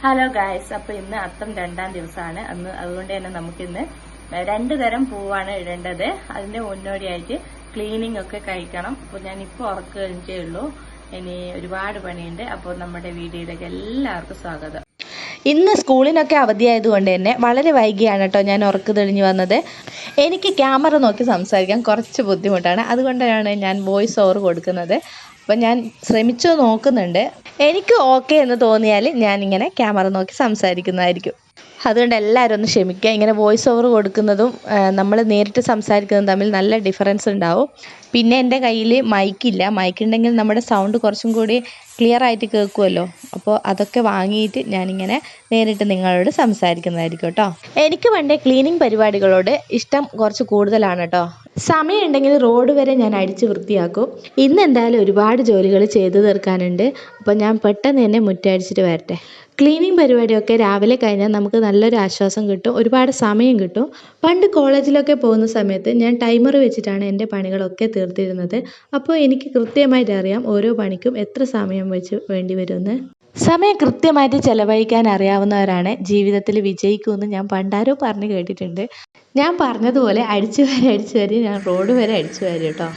Hello guys, അപ്പൊ ഇന്ന് അത്തം 2ാം ദിവസമാണ് അതുകൊണ്ട് തന്നെ നമുക്കിന്ന് 2 തരം പൂവാണ് ഇടേണ്ടത്. അതിന്റെ മുന്നോടിയായിട്ട് ക്ലീനിങ് ഒക്കെ കഴിക്കണം. അപ്പൊ ഞാൻ ഇപ്പോൾ ഉറക്കം കഴിഞ്ഞേ ഉള്ളൂ. ഇനി ഒരുപാട് പണിയുണ്ട്. അപ്പോൾ നമ്മുടെ വീഡിയോയിലേക്ക് എല്ലാവർക്കും സ്വാഗതം. ഇന്ന് സ്കൂളിനൊക്കെ അവധിയായതുകൊണ്ട് തന്നെ വളരെ വൈകിയാണ് കേട്ടോ ഞാൻ ഉറക്കം തെളിഞ്ഞു വന്നത്. എനിക്ക് ക്യാമറ നോക്കി സംസാരിക്കാൻ കുറച്ച് ബുദ്ധിമുട്ടാണ്, അതുകൊണ്ടാണ് ഞാൻ വോയിസ് ഓവർ കൊടുക്കുന്നത്. അപ്പം ഞാൻ ശ്രമിച്ചു നോക്കുന്നുണ്ട്. എനിക്ക് ഓക്കെ എന്ന് തോന്നിയാൽ ഞാനിങ്ങനെ ക്യാമറ നോക്കി സംസാരിക്കുന്നതായിരിക്കും. അതുകൊണ്ട് എല്ലാവരും ഒന്ന് ക്ഷമിക്കുക. ഇങ്ങനെ വോയിസ് ഓവർ കൊടുക്കുന്നതും നമ്മൾ നേരിട്ട് സംസാരിക്കുന്നതും തമ്മിൽ നല്ല ഡിഫറൻസ് ഉണ്ടാവും. പിന്നെ എൻ്റെ കയ്യിൽ മൈക്കില്ല. മൈക്കുണ്ടെങ്കിൽ നമ്മുടെ സൗണ്ട് കുറച്ചും കൂടി ക്ലിയർ ആയിട്ട് കേൾക്കുമല്ലോ. അപ്പോൾ അതൊക്കെ വാങ്ങിയിട്ട് ഞാനിങ്ങനെ നേരിട്ട് നിങ്ങളോട് സംസാരിക്കുന്നതായിരിക്കും കേട്ടോ. എനിക്ക് പണ്ടേ ക്ലീനിങ് പരിപാടികളോട് ഇഷ്ടം കുറച്ച് കൂടുതലാണ് കേട്ടോ. സമയമുണ്ടെങ്കിൽ റോഡ് വരെ ഞാൻ അടിച്ച് വൃത്തിയാക്കും. ഇന്ന് എന്തായാലും ഒരുപാട് ജോലികൾ ചെയ്തു തീർക്കാനുണ്ട്. അപ്പോൾ ഞാൻ പെട്ടെന്ന് തന്നെ മുറ്റടിച്ചിട്ട് വരട്ടെ. ക്ലീനിങ് പരിപാടിയൊക്കെ രാവിലെ കഴിഞ്ഞാൽ നമുക്ക് നല്ലൊരു ആശ്വാസം കിട്ടും, ഒരുപാട് സമയം കിട്ടും. പണ്ട് കോളേജിലൊക്കെ പോകുന്ന സമയത്ത് ഞാൻ ടൈമർ വെച്ചിട്ടാണ് എൻ്റെ പണികളൊക്കെ തീർത്തിരുന്നത്. അപ്പോൾ എനിക്ക് കൃത്യമായിട്ട് അറിയാം ഓരോ പണിക്കും എത്ര സമയം വെച്ച് വേണ്ടി വരുമെന്ന്. സമയം കൃത്യമായിട്ട് ചെലവഴിക്കാൻ അറിയാവുന്നവരാണ് ജീവിതത്തിൽ വിജയിക്കുമെന്ന് ഞാൻ പണ്ടാരോ പറഞ്ഞു കേട്ടിട്ടുണ്ട്. ഞാൻ പറഞ്ഞതുപോലെ അടിച്ചു വരെ ഞാൻ റോഡ് വരെ അടിച്ചു വരും കേട്ടോ.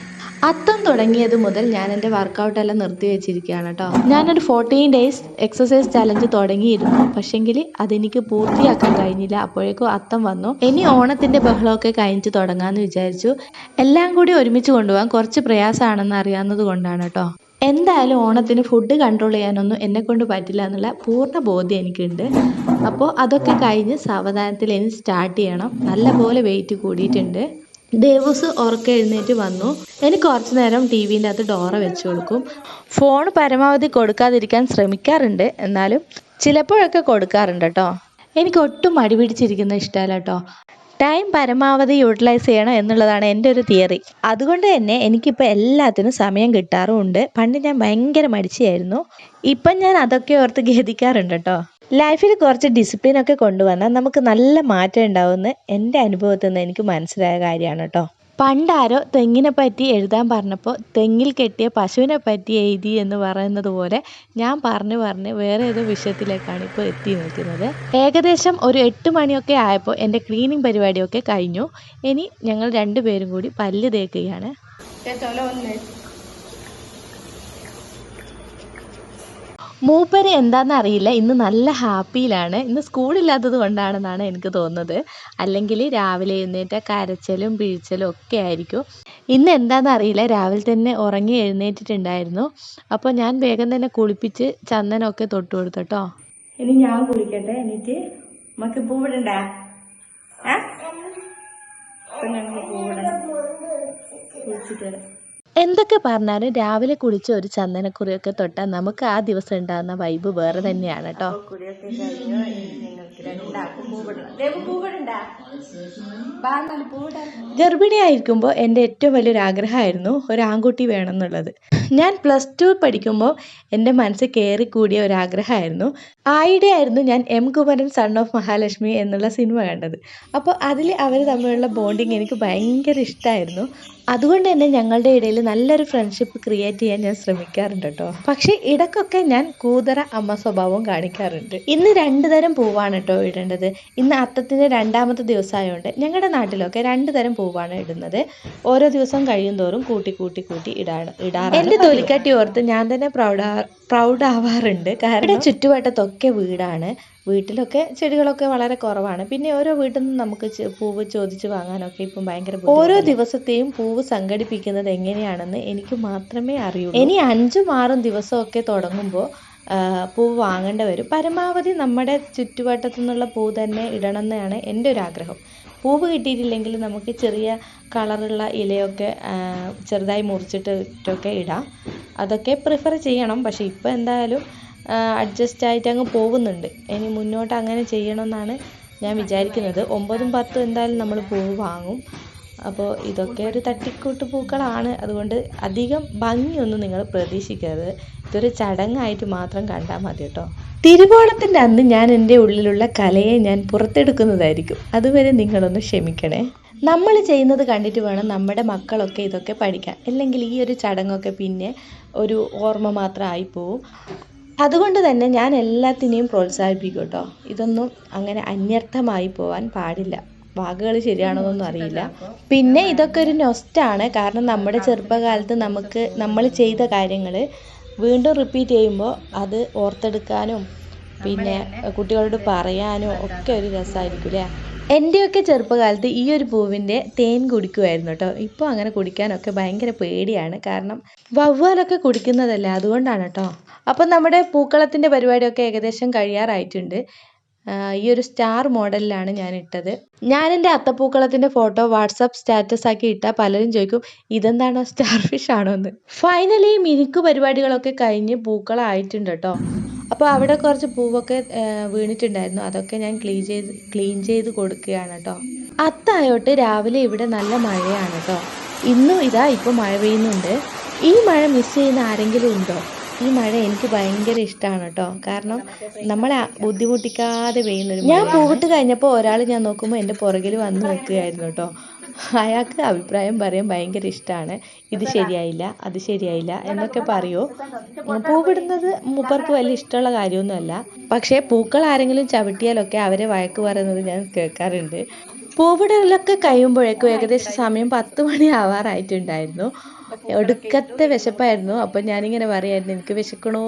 അത്തം തുടങ്ങിയത് മുതൽ ഞാൻ എൻ്റെ വർക്കൗട്ടെല്ലാം നിർത്തി വെച്ചിരിക്കുകയാണ് കേട്ടോ. ഞാനൊരു 14 days എക്സസൈസ് ചലഞ്ച് തുടങ്ങിയിരുന്നു. പക്ഷെങ്കിൽ അതെനിക്ക് പൂർത്തിയാക്കാൻ കഴിഞ്ഞില്ല. അപ്പോഴേക്കും അത്തം വന്നു. ഇനി ഓണത്തിൻ്റെ ബഹളമൊക്കെ കഴിഞ്ഞിട്ട് തുടങ്ങാമെന്ന് വിചാരിച്ചു. എല്ലാം കൂടി ഒരുമിച്ച് കൊണ്ടുപോകാൻ കുറച്ച് പ്രയാസമാണെന്ന് അറിയാവുന്നത് കൊണ്ടാണ് കേട്ടോ. എന്തായാലും ഓണത്തിന് ഫുഡ് കൺട്രോൾ ചെയ്യാനൊന്നും എന്നെക്കൊണ്ട് പറ്റില്ല എന്നുള്ള പൂർണ്ണ ബോധ്യം എനിക്കുണ്ട്. അപ്പോൾ അതൊക്കെ കഴിഞ്ഞ് സാവധാനത്തിൽ ഇനി സ്റ്റാർട്ട് ചെയ്യണം. നല്ലപോലെ വെയിറ്റ് കൂടിയിട്ടുണ്ട്. ദേവൂസ് ഉറക്കം എഴുന്നേറ്റ് വന്നു. എനിക്ക് കുറച്ച് നേരം ടിവിൻ്റെ അകത്ത് ഡോറ വെച്ച് കൊടുക്കും. ഫോൺ പരമാവധി കൊടുക്കാതിരിക്കാൻ ശ്രമിക്കാറുണ്ട്, എന്നാലും ചിലപ്പോഴൊക്കെ കൊടുക്കാറുണ്ട് കേട്ടോ. എനിക്ക് ഒട്ടും മടി പിടിച്ചിരിക്കുന്ന ഇഷ്ടമല്ല കേട്ടോ. ടൈം പരമാവധി യൂട്ടിലൈസ് ചെയ്യണം എന്നുള്ളതാണ് എൻ്റെ ഒരു തിയറി. അതുകൊണ്ട് തന്നെ എനിക്കിപ്പോൾ എല്ലാത്തിനും സമയം കിട്ടാറുമുണ്ട്. പണ്ട് ഞാൻ ഭയങ്കര മടിച്ചായിരുന്നു. ഇപ്പം ഞാൻ അതൊക്കെ ഓർത്ത് ഖേദിക്കാറുണ്ട് കേട്ടോ. ലൈഫിൽ കുറച്ച് ഡിസിപ്ലിനൊക്കെ കൊണ്ടുവന്നാൽ നമുക്ക് നല്ല മാറ്റം ഉണ്ടാവുമെന്ന് എൻ്റെ അനുഭവത്തിൽ നിന്ന് എനിക്ക് മനസ്സിലായ കാര്യമാണ് കേട്ടോ. പണ്ടാരോ തെങ്ങിനെ പറ്റി എഴുതാൻ പറഞ്ഞപ്പോൾ തെങ്ങിൽ കെട്ടിയ പശുവിനെ പറ്റി എഴുതി എന്ന് പറയുന്നത് പോലെ ഞാൻ പറഞ്ഞ് വേറെ ഏതോ വിഷയത്തിലേക്കാണ് ഇപ്പോൾ എത്തി നിൽക്കുന്നത്. ഏകദേശം ഒരു 8 മണിയൊക്കെ ആയപ്പോൾ എൻ്റെ ക്ലീനിങ് പരിപാടിയൊക്കെ കഴിഞ്ഞു. ഇനി ഞങ്ങൾ 2 പേരും കൂടി പല്ല് തേക്കുകയാണ്. മൂപ്പര് എന്താണെന്ന് അറിയില്ല, ഇന്ന് നല്ല ഹാപ്പിയിലാണ്. ഇന്ന് സ്കൂളില്ലാത്തത് കൊണ്ടാണെന്നാണ് എനിക്ക് തോന്നുന്നത്. അല്ലെങ്കിൽ രാവിലെ എഴുന്നേറ്റ കരച്ചിലും പിഴിച്ചലും ഒക്കെ ആയിരിക്കും. ഇന്ന് എന്താണെന്ന് അറിയില്ല, രാവിലെ തന്നെ ഉറങ്ങി എഴുന്നേറ്റിട്ടുണ്ടായിരുന്നു. അപ്പോൾ ഞാൻ വേഗം തന്നെ കുളിപ്പിച്ച് ചന്ദനമൊക്കെ തൊട്ട് കൊടുത്തു കേട്ടോ. ഇനി ഞാൻ കുളിക്കട്ടെ. എന്നിട്ട് നമുക്ക് പൂവിടണ്ടേ? ഞങ്ങൾ പൂവിടണം. കുളിച്ചിട്ട് വരാം. എന്തൊക്കെ പറഞ്ഞാലും രാവിലെ കുളിച്ച് ഒരു ചന്ദനക്കുറിയൊക്കെ തൊട്ടാൽ നമുക്ക് ആ ദിവസം ഉണ്ടാകുന്ന വൈബ് വേറെ തന്നെയാണ് കേട്ടോ. ഗർഭിണിയായിരിക്കുമ്പോൾ എൻ്റെ ഏറ്റവും വലിയൊരു ആഗ്രഹമായിരുന്നു ഒരു ആൺകുട്ടി വേണം എന്നുള്ളത്. ഞാൻ +2 പഠിക്കുമ്പോൾ എൻ്റെ മനസ്സിൽ കയറിക്കൂടിയ ഒരാഗ്രഹമായിരുന്നു. ആയിരുന്നു ഞാൻ M. Kumaran son of Mahalakshmi എന്നുള്ള സിനിമ കണ്ടത്. അപ്പോൾ അതിൽ അവർ തമ്മിലുള്ള ബോണ്ടിങ് എനിക്ക് ഭയങ്കര ഇഷ്ടമായിരുന്നു. അതുകൊണ്ട് തന്നെ ഞങ്ങളുടെ ഇടയിൽ നല്ലൊരു ഫ്രണ്ട്ഷിപ്പ് ക്രിയേറ്റ് ചെയ്യാൻ ഞാൻ ശ്രമിക്കാറുണ്ട് കേട്ടോ. പക്ഷേ ഇടയ്ക്കൊക്കെ ഞാൻ കൂതറ അമ്മ സ്വഭാവം കാണിക്കാറുണ്ട്. ഇന്ന് 2 തരം പൂവാണ് കേട്ടോ ഇടേണ്ടത്. ഇന്ന് അത്തത്തിൻ്റെ 2ാമത്തെ ദിവസമായതുകൊണ്ട് ഞങ്ങളുടെ നാട്ടിലൊക്കെ 2 തരം പൂവാണ് ഇടുന്നത്. ഓരോ ദിവസം കഴിയും തോറും കൂട്ടി ഇടാറ്. എൻ്റെ തൊലിക്കട്ടി ഓർത്ത് ഞാൻ തന്നെ പ്രൗഡ് ആവാറുണ്ട്. കാരണം ചുറ്റുവട്ടത്തൊക്കെ വീടാണ്. വീട്ടിലൊക്കെ ചെടികളൊക്കെ വളരെ കുറവാണ്. പിന്നെ ഓരോ വീട്ടിൽ നിന്നും നമുക്ക് പൂവ് ചോദിച്ച് വാങ്ങാനൊക്കെ ഇപ്പം ഭയങ്കര ഓരോ ദിവസത്തെയും പൂവ് സംഘടിപ്പിക്കുന്നത് എങ്ങനെയാണെന്ന് എനിക്ക് മാത്രമേ അറിയുള്ളൂ. ഇനി 5ഉം 6ഉം ദിവസമൊക്കെ തുടങ്ങുമ്പോൾ പൂവ് വാങ്ങേണ്ടി വരും. പരമാവധി നമ്മുടെ ചുറ്റുവട്ടത്തു നിന്നുള്ള പൂ തന്നെ ഇടണം എന്നാണ് എൻ്റെ ഒരു ആഗ്രഹം. പൂവ് കിട്ടിയിട്ടില്ലെങ്കിൽ നമുക്ക് ചെറിയ കളറുള്ള ഇലയൊക്കെ ചെറുതായി മുറിച്ചിട്ടൊക്കെ ഇടാം. അതൊക്കെ പ്രിഫർ ചെയ്യണം. പക്ഷേ ഇപ്പോൾ എന്തായാലും അഡ്ജസ്റ്റ് ആയിട്ട് അങ്ങ് പോകുന്നുണ്ട്. ഇനി മുന്നോട്ട് അങ്ങനെ ചെയ്യണമെന്നാണ് ഞാൻ വിചാരിക്കുന്നത്. 9ഉം 10ഉം എന്തായാലും നമ്മൾ പൂവ് വാങ്ങും. അപ്പോൾ ഇതൊക്കെ ഒരു തട്ടിക്കൂട്ട് പൂക്കളാണ്. അതുകൊണ്ട് അധികം ഭംഗിയൊന്നും നിങ്ങൾ പ്രതീക്ഷിക്കരുത്. ഇതൊരു ചടങ്ങായിട്ട് മാത്രം കണ്ടാൽ മതി കേട്ടോ. തിരുവോണത്തിൻ്റെ അന്ന് ഞാൻ എൻ്റെ ഉള്ളിലുള്ള കലയെ ഞാൻ പുറത്തെടുക്കുന്നതായിരിക്കും. അതുവരെ നിങ്ങളൊന്ന് ക്ഷമിക്കണേ. നമ്മൾ ചെയ്യുന്നത് കണ്ടിട്ട് വേണം നമ്മുടെ മക്കളൊക്കെ ഇതൊക്കെ പഠിക്കാൻ. അല്ലെങ്കിൽ ഈ ഒരു ചടങ്ങൊക്കെ പിന്നെ ഒരു ഓർമ്മ മാത്രമായി പോവും. അതുകൊണ്ട് തന്നെ ഞാൻ എല്ലാത്തിനെയും പ്രോത്സാഹിപ്പിക്കും കേട്ടോ. ഇതൊന്നും അങ്ങനെ അന്യർത്ഥമായി പോവാൻ പാടില്ല. വാക്കുകൾ ശരിയാണോന്നൊന്നും അറിയില്ല. പിന്നെ ഇതൊക്കെ ഒരു നൊസ്റ്റാണ്. കാരണം നമ്മുടെ ചെറുപ്പകാലത്ത് നമ്മൾ ചെയ്ത കാര്യങ്ങൾ വീണ്ടും റിപ്പീറ്റ് ചെയ്യുമ്പോൾ അത് ഓർത്തെടുക്കാനും പിന്നെ കുട്ടികളോട് പറയാനും ഒക്കെ ഒരു രസമായിരിക്കും അല്ലേ. എൻ്റെയൊക്കെ ചെറുപ്പകാലത്ത് ഈ ഒരു പൂവിൻ്റെ തേൻ കുടിക്കുമായിരുന്നു കേട്ടോ. ഇപ്പോൾ അങ്ങനെ കുടിക്കാനൊക്കെ ഭയങ്കര പേടിയാണ്. കാരണം വവ്വാലൊക്കെ കുടിക്കുന്നതല്ലേ, അതുകൊണ്ടാണ് കേട്ടോ. അപ്പം നമ്മുടെ പൂക്കളത്തിൻ്റെ പരിപാടിയൊക്കെ ഏകദേശം കഴിയാറായിട്ടുണ്ട്. ഈ ഒരു സ്റ്റാർ മോഡലിലാണ് ഞാൻ ഇട്ടത്. ഞാൻ എൻ്റെ അത്തപ്പൂക്കളത്തിൻ്റെ ഫോട്ടോ വാട്സപ്പ് സ്റ്റാറ്റസ് ആക്കി ഇട്ടാൽ പലരും ചോദിക്കും ഇതെന്താണോ സ്റ്റാർ ഫിഷ് ആണോ എന്ന്. ഫൈനലി മിനുക്ക് പരിപാടികളൊക്കെ കഴിഞ്ഞ് പൂക്കളായിട്ടുണ്ട് കേട്ടോ. അപ്പോൾ അവിടെ കുറച്ച് പൂവൊക്കെ വീണിട്ടുണ്ടായിരുന്നു. അതൊക്കെ ഞാൻ ക്ലീൻ ചെയ്ത് കൊടുക്കുകയാണ് കേട്ടോ. അത്തായോട്ട് രാവിലെ ഇവിടെ നല്ല മഴയാണ് കേട്ടോ. ഇന്നും ഇപ്പോൾ മഴ പെയ്യുന്നുണ്ട്. ഈ മഴ മിസ് ചെയ്യുന്ന ആരെങ്കിലും ഉണ്ടോ? ഈ മഴ എനിക്ക് ഭയങ്കര ഇഷ്ടമാണ് കേട്ടോ. കാരണം നമ്മളെ ബുദ്ധിമുട്ടിക്കാതെ പെയ്യുന്നൊരു. ഞാൻ പൂവിട്ട് കഴിഞ്ഞപ്പോൾ ഒരാൾ ഞാൻ നോക്കുമ്പോൾ എൻ്റെ പുറകിൽ വന്ന് നിൽക്കുകയായിരുന്നു കേട്ടോ. അയാൾക്ക് അഭിപ്രായം പറയാൻ ഭയങ്കര ഇഷ്ടമാണ്. ഇത് ശരിയായില്ല, അത് ശരിയായില്ല എന്നൊക്കെ പറയുമോ. പൂവിടുന്നത് മൂപ്പർക്ക് വലിയ ഇഷ്ടമുള്ള കാര്യമൊന്നുമല്ല. പക്ഷേ പൂക്കൾ ആരെങ്കിലും ചവിട്ടിയാലൊക്കെ അവരെ വഴക്ക് പറയുന്നത് ഞാൻ കേൾക്കാറുണ്ട്. പൂവിടലൊക്കെ കഴിയുമ്പോഴേക്കും ഏകദേശം സമയം 10 മണി ആവാറായിട്ടുണ്ടായിരുന്നു. ഒടുക്കത്തെ വിശപ്പായിരുന്നു. അപ്പോൾ ഞാനിങ്ങനെ പറയായിരുന്നു എനിക്ക് വിശക്കണോ.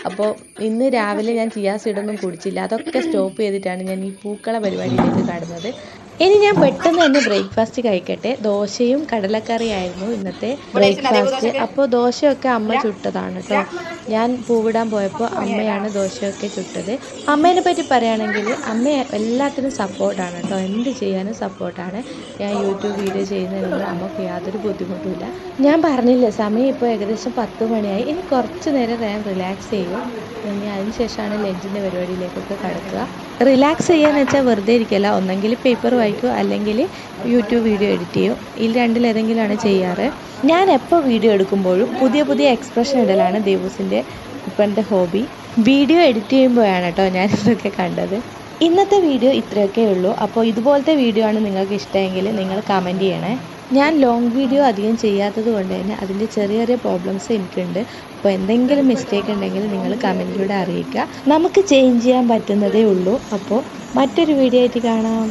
അപ്പോൾ ഇന്ന് രാവിലെ ഞാൻ ചിയാ സീഡൊന്നും കുടിച്ചില്ല. അതൊക്കെ സ്റ്റോപ്പ് ചെയ്തിട്ടാണ് ഞാൻ ഈ പൂക്കള പരിപാടിയിലേക്ക് കടന്നത്. ഇനി ഞാൻ പെട്ടെന്ന് തന്നെ ബ്രേക്ക്ഫാസ്റ്റ് കഴിക്കട്ടെ. ദോശയും കടലക്കറിയായിരുന്നു ഇന്നത്തെ ബ്രേക്ക്ഫാസ്റ്റ്. അപ്പോൾ ദോശയൊക്കെ അമ്മ ചുട്ടതാണ് കേട്ടോ. ഞാൻ പൂവിടാൻ പോയപ്പോൾ അമ്മയാണ് ദോശയൊക്കെ ചുട്ടത്. അമ്മേനെ പറ്റി പറയുകയാണെങ്കിൽ അമ്മ എല്ലാത്തിനും സപ്പോർട്ടാണ് കേട്ടോ. എന്ത് ചെയ്യാനും സപ്പോർട്ടാണ്. ഞാൻ യൂട്യൂബ് വീഡിയോ ചെയ്യുന്നതിനൊന്നും അമ്മക്ക് യാതൊരു ബുദ്ധിമുട്ടുമില്ല. ഞാൻ പറഞ്ഞില്ലേ സമയം ഇപ്പോൾ ഏകദേശം 10 മണിയായി. ഇനി കുറച്ച് നേരം ഞാൻ റിലാക്സ് ചെയ്യും. ഇനി അതിനുശേഷമാണ് ലഞ്ചിൻ്റെ പരിപാടിയിലേക്കൊക്കെ കടക്കുക. റിലാക്സ് ചെയ്യാന്ന് വെച്ചാൽ വെറുതെ ഇരിക്കില്ല. ഒന്നെങ്കിൽ പേപ്പർ വായിക്കും, അല്ലെങ്കിൽ യൂട്യൂബ് വീഡിയോ എഡിറ്റ് ചെയ്യും. ഇതിൽ രണ്ടിലേതെങ്കിലുമാണ് ചെയ്യാറ്. ഞാൻ എപ്പോൾ വീഡിയോ എടുക്കുമ്പോഴും പുതിയ എക്സ്പ്രഷൻ ഇടലാണ് ദേവൂസിൻ്റെ ഇപ്പോഴത്തെ ഹോബി. വീഡിയോ എഡിറ്റ് ചെയ്യുമ്പോഴാണ് കേട്ടോ ഞാൻ ഇതൊക്കെ കണ്ടത്. ഇന്നത്തെ വീഡിയോ ഇത്രയൊക്കെ ഉള്ളൂ. അപ്പോൾ ഇതുപോലത്തെ വീഡിയോ ആണ് നിങ്ങൾക്ക് ഇഷ്ടമെങ്കിൽ നിങ്ങൾ കമൻറ്റ് ചെയ്യണേ. ഞാൻ ലോങ് വീഡിയോ അധികം ചെയ്യാത്തത് കൊണ്ട് തന്നെ അതിൻ്റെ ചെറിയ പ്രോബ്ലംസ് എനിക്കുണ്ട്. അപ്പോൾ എന്തെങ്കിലും മിസ്റ്റേക്ക് ഉണ്ടെങ്കിൽ നിങ്ങൾ കമൻറ്റിലൂടെ അറിയിക്കുക. നമുക്ക് ചേഞ്ച് ചെയ്യാൻ പറ്റുന്നതേ ഉള്ളൂ. അപ്പോൾ മറ്റൊരു വീഡിയോ ആയിട്ട് കാണാം.